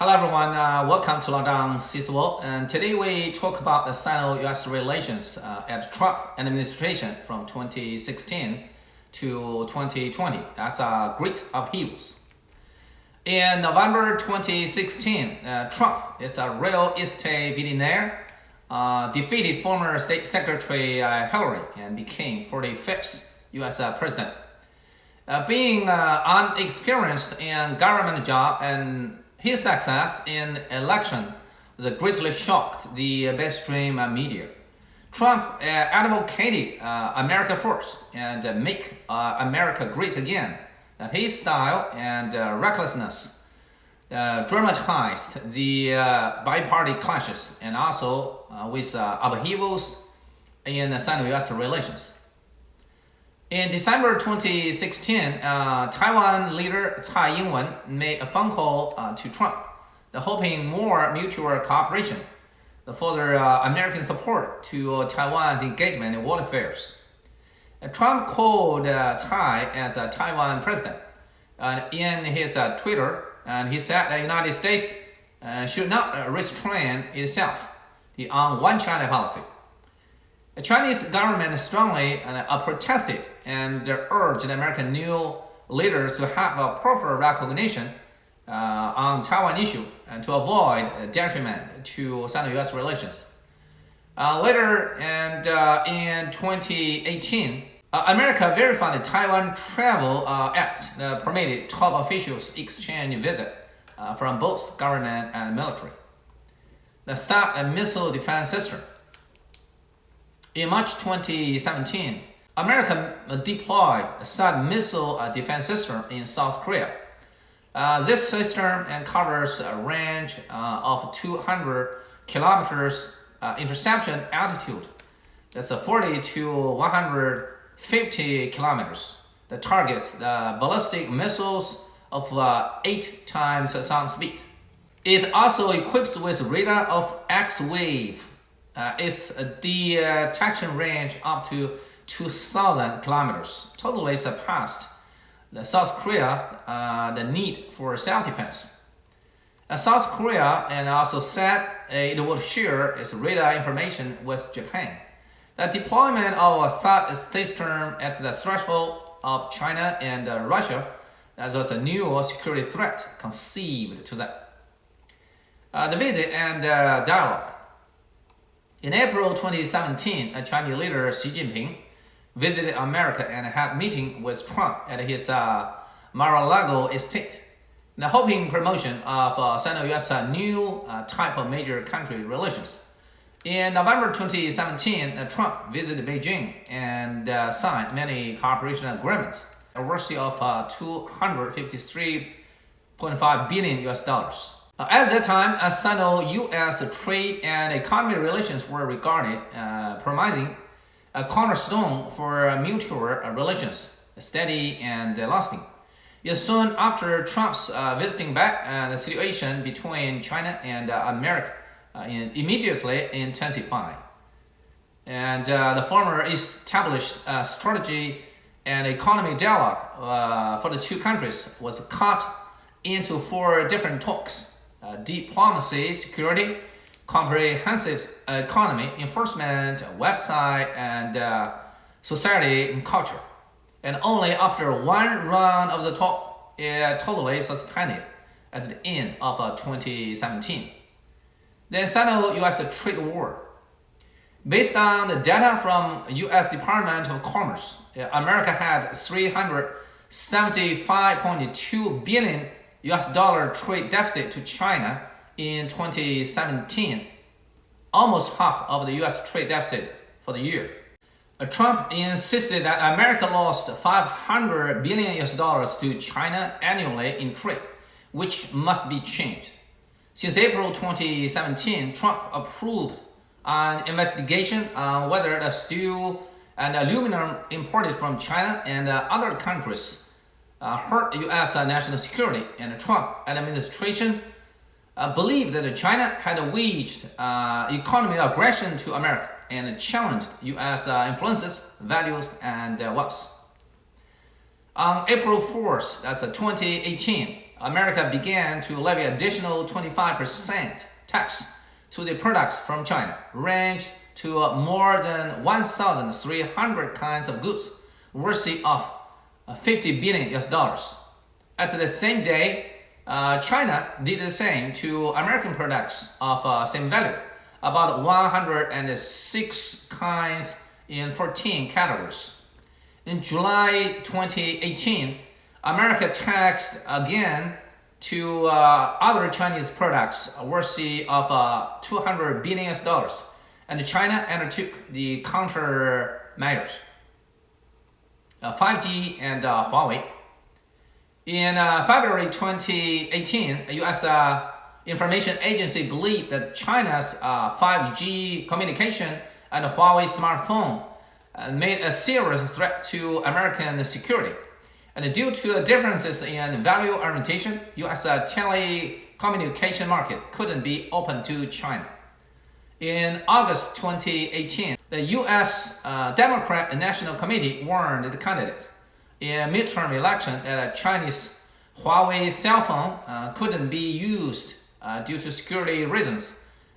Hello everyone, welcome to Lockdown Civil, and today we talk about the Sino-U.S. relations at Trump administration from 2016 to 2020. That's a great upheavals. In November 2016, Trump is a real estate billionaire, defeated former State Secretary Hillary and became 45th U.S. president. Being unexperienced in government job and his success in election greatly shocked the mainstream media. Trump advocated America first and make America great again. His style and recklessness dramatized the bi-party clashes and also with upheavals in Sino-U.S. relations. In December 2016, Taiwan leader Tsai Ing-wen made a phone call to Trump, hoping more mutual cooperation, further American support to Taiwan's engagement in world affairs. Trump called Tsai as a Taiwan president. In his Twitter, he said the United States should not restrain itself on one China policy. The Chinese government strongly protested and urged the American new leaders to have a proper recognition on Taiwan issue and to avoid detriment to Sino-U.S. relations. Later, and in 2018, America verified the Taiwan Travel Act that permitted top officials exchange visit from both government and military. The THAAD missile defense system. In March 2017, America deployed a THAAD missile defense system in South Korea. This system covers a range of 200 kilometers interception altitude. That's 40 to 150 kilometers. That targets ballistic missiles of 8 times sound speed. It also equips with radar of X-wave. Its detection range up to 2,000 kilometers, totally surpassed South Korea the need for self-defense. South Korea and also said it would share its radar information with Japan. The deployment of a THAAD system at the threshold of China and Russia was a new security threat conceived to them. The visit and dialogue. In April 2017, Chinese leader Xi Jinping visited America and had a meeting with Trump at his Mar-a-Lago estate, hoping promotion of Sino-U.S. new type of major country relations. In November 2017, Trump visited Beijing and signed many cooperation agreements, worth of $253.5 billion. At that time, Sino-U.S. trade and economic relations were regarded promising, a cornerstone for mutual relations, steady and lasting. Yet soon after Trump's visiting back, the situation between China and America immediately intensified. And the former established strategy and economic dialogue for the two countries was cut into 4 different talks. Diplomacy, security, comprehensive economy, enforcement, website, and society and culture. And only after one round of the talk, it totally suspended at the end of 2017. The Sino-U.S. trade war. Based on the data from U.S. Department of Commerce, America had $375.2 billion trade deficit to China in 2017, almost half of the U.S. trade deficit for the year. Trump insisted that America lost $500 billion to China annually in trade, which must be changed. Since April 2017, Trump approved an investigation on whether the steel and aluminum imported from China and other countries hurt U.S. national security, and the Trump administration believed that China had waged economic aggression to America and challenged U.S. influences, values, and wealth. On April 4th, that's 2018, America began to levy additional 25% tax to the products from China, ranged to more than 1,300 kinds of goods, worth of $50 billion US. At the same day, China did the same to American products of same value, about 106 kinds in 14 categories. In July 2018, America taxed again to other Chinese products worthy of $200 billion US, and China undertook the countermeasures. 5G and Huawei. In February 2018, the U.S. Information Agency believed that China's 5G communication and Huawei smartphone made a serious threat to American security. And due to differences in value orientation, U.S. telecommunication market couldn't be open to China. In August 2018, the U.S. Democrat National Committee warned the candidates in midterm election that a Chinese Huawei cell phone couldn't be used due to security reasons.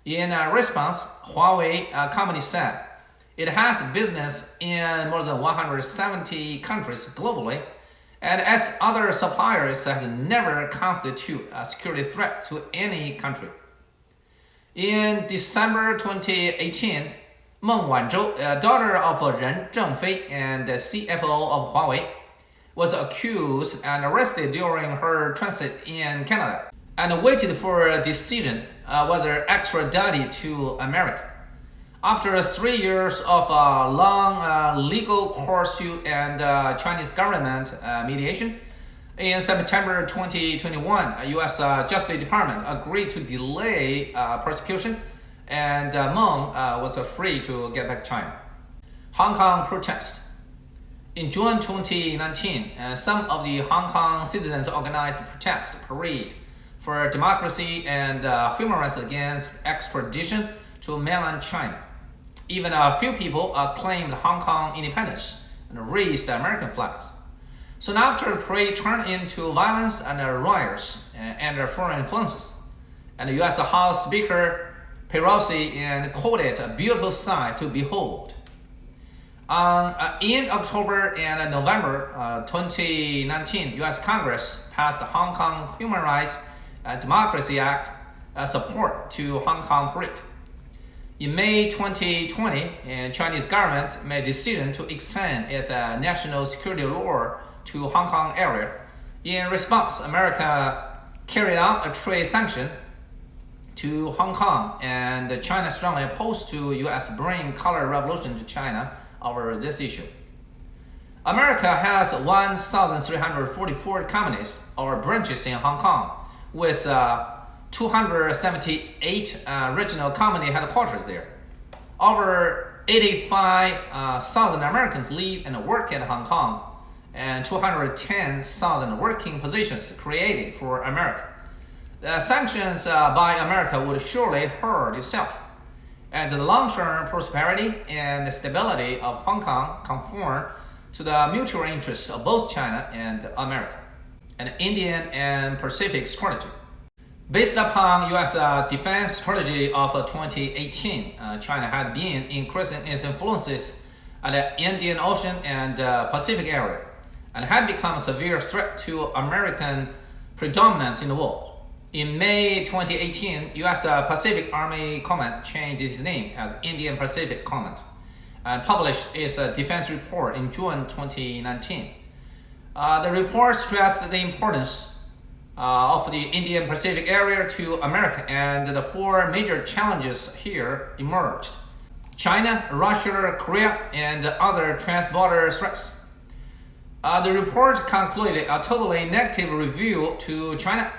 In response, Huawei company said it has business in more than 170 countries globally, and as other suppliers has never constituted a security threat to any country. In December 2018, Meng Wanzhou, daughter of Ren Zhengfei and the CFO of Huawei, was accused and arrested during her transit in Canada and waited for a decision whether extradited to America. After 3 years of a long legal court suit and Chinese government mediation, in September 2021, U.S. Justice Department agreed to delay prosecution, and Meng was free to get back to China. Hong Kong protest. In June 2019, some of the Hong Kong citizens organized a protest parade for democracy and human rights against extradition to mainland China. Even a few people claimed Hong Kong independence and raised the American flags. Soon after, the parade turned into violence and riots under foreign influences. And the U.S. House Speaker Pelosi called it a beautiful sight to behold. In October and November 2019, U.S. Congress passed the Hong Kong Human Rights and Democracy Act support to Hong Kong parade. In May 2020, the Chinese government made a decision to extend its national security law to Hong Kong area. In response, America carried out a trade sanction to Hong Kong, and China strongly opposed to U.S. bringing color revolution to China over this issue. America has 1,344 companies or branches in Hong Kong, with 278 regional company headquarters there. Over 85,000 Americans live and work in Hong Kong, and 210,000 working positions created for America. The sanctions by America would surely hurt itself, and the long-term prosperity and stability of Hong Kong conform to the mutual interests of both China and America, an Indian and Pacific strategy. Based upon U.S. defense strategy of 2018, China had been increasing its influences at the Indian Ocean and Pacific area, and had become a severe threat to American predominance in the world. In May 2018, U.S. Pacific Army Command changed its name as Indian Pacific Command and published its defense report in June 2019. The report stressed the importance of the Indian Pacific area to America, and the four major challenges here emerged: China, Russia, Korea, and other trans-border threats. The report concluded a totally negative review to China,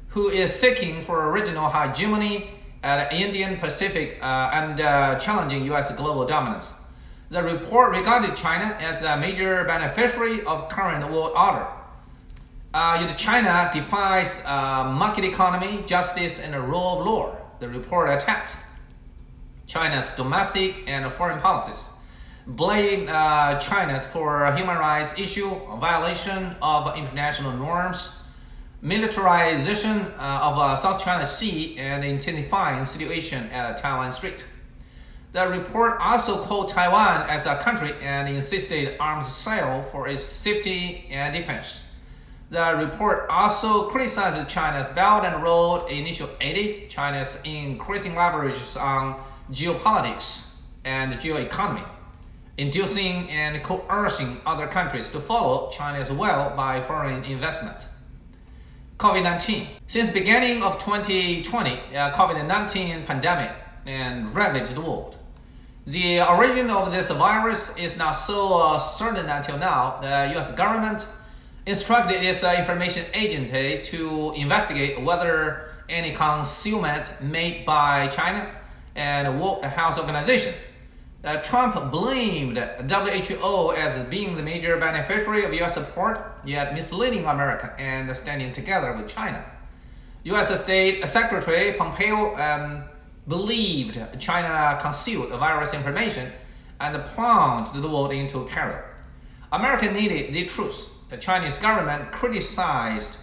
who is seeking for regional hegemony at Indian Pacific and challenging U.S. global dominance. The report regarded China as the major beneficiary of current world order. Yet China defies market economy, justice, and the rule of law. The report attacks China's domestic and foreign policies, blamed China for human rights issue, violation of international norms, militarization of South China Sea and intensifying situation at Taiwan Strait. The report also called Taiwan as a country and insisted arms sale for its safety and defense. The report also criticized China's Belt and Road Initiative, China's increasing leverage on geopolitics and geoeconomy, inducing and coercing other countries to follow China's will by foreign investment. COVID-19. Since beginning of 2020, COVID-19 pandemic and ravaged the world. The origin of this virus is not so certain until now. The U.S. government instructed its information agency to investigate whether any concealment made by China and World Health Organization. Trump blamed WHO as being the major beneficiary of U.S. support, yet misleading America and standing together with China. U.S. State Secretary Pompeo believed China concealed virus information and plunged the world into peril. America needed the truth. The Chinese government criticized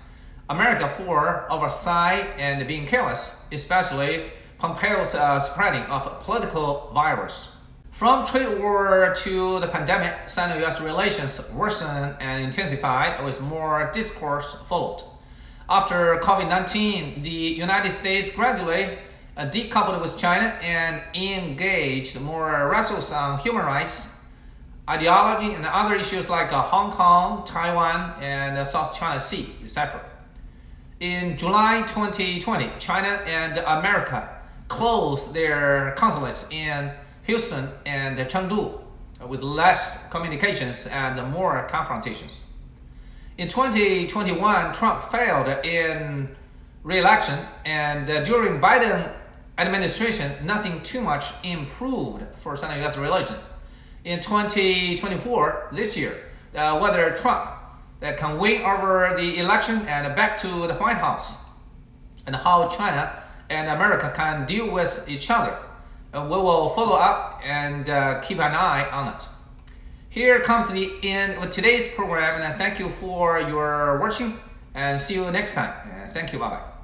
America for oversight and being careless, especially Pompeo's spreading of political virus. From trade war to the pandemic, Sino-U.S. relations worsened and intensified with more discourse followed. After COVID-19, the United States gradually decoupled with China and engaged more wrestles on human rights, ideology, and other issues like Hong Kong, Taiwan, and South China Sea, etc. In July 2020, China and America closed their consulates in Houston and Chengdu with less communications and more confrontations. In 2021, Trump failed in re-election, and during Biden administration, nothing too much improved for Sino-U.S. relations. In 2024, this year, whether Trump can win over the election and back to the White House, and how China and America can deal with each other, we will follow up and keep an eye on it. Here comes the end of today's program, and I thank you for your watching, and see you next time. Thank you, bye-bye.